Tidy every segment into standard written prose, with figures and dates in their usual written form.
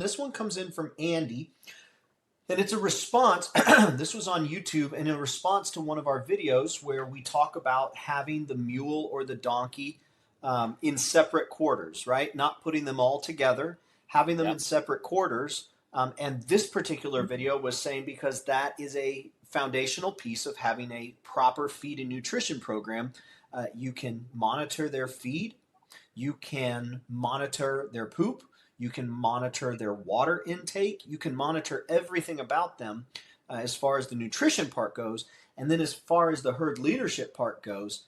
This one comes in from Andy, and it's a response. This was on YouTube, and in response to one of our videos where we talk about having the mule or the donkey in separate quarters, right? Not putting them all together, having them in Yep. separate quarters. And this particular video was saying because that is a foundational piece of having a proper feed and nutrition program. You can monitor their feed, you can monitor their poop, you can monitor their water intake, you can monitor everything about them as far as the nutrition part goes. And then as far as the herd leadership part goes,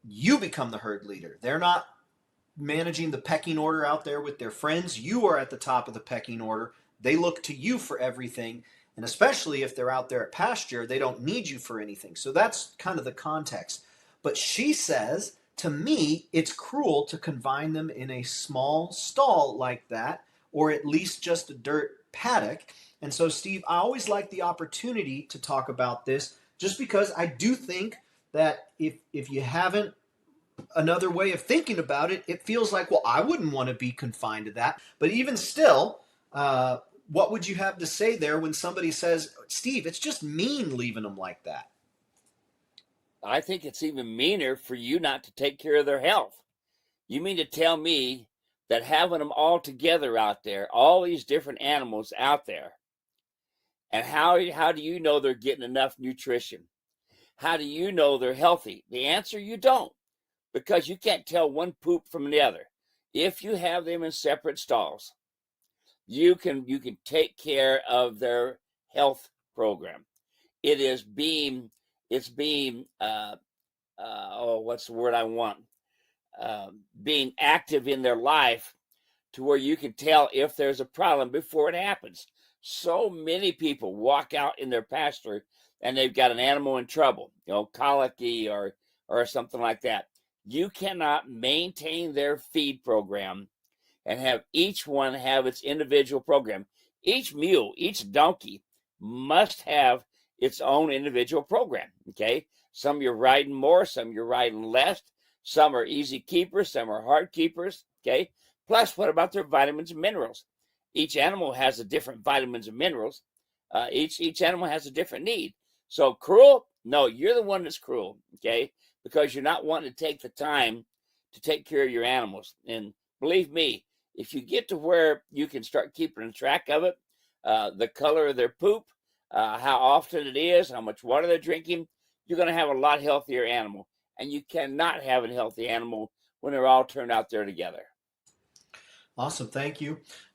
you become the herd leader. They're not managing the pecking order out there with their friends. You are at the top of the pecking order. They look to you for everything. And especially if they're out there at pasture, they don't need you for anything. So that's kind of the context. But she says, to me, it's cruel to confine them in a small stall like that, or at least just a dirt paddock. And so, Steve, I always like the opportunity to talk about this just because I do think that if you haven't another way of thinking about it, it feels like, well, I wouldn't want to be confined to that. But even still, what would you have to say there when somebody says, Steve, it's just mean leaving them like that? I think it's even meaner for you not to take care of their health. You mean to tell me that having them all together out there, all these different animals out there, and how do you know they're getting enough nutrition? How do you know they're healthy? The answer, you don't, because you can't tell one poop from the other. If you have them in separate stalls, you can take care of their health program. It is being it's being what's the word I want? Being active in their life to where you can tell if there's a problem before it happens. So many people walk out in their pasture and they've got an animal in trouble, colicky or something like that. You cannot maintain their feed program and have each one have its individual program. Each mule, each donkey must have its own individual program. Okay. Some you're riding more, some you're riding less. Some are easy keepers, some are hard keepers. Okay. Plus, what about their vitamins and minerals? Each animal has a different vitamins and minerals. Each animal has a different need. So cruel? No, you're the one that's cruel. Okay, because you're not wanting to take the time to take care of your animals. And believe me, if you get to where you can start keeping track of it, the color of their poop, how often it is, how much water they're drinking, you're going to have a lot healthier animal. And you cannot have a healthy animal when they're all turned out there together. Awesome. Thank you.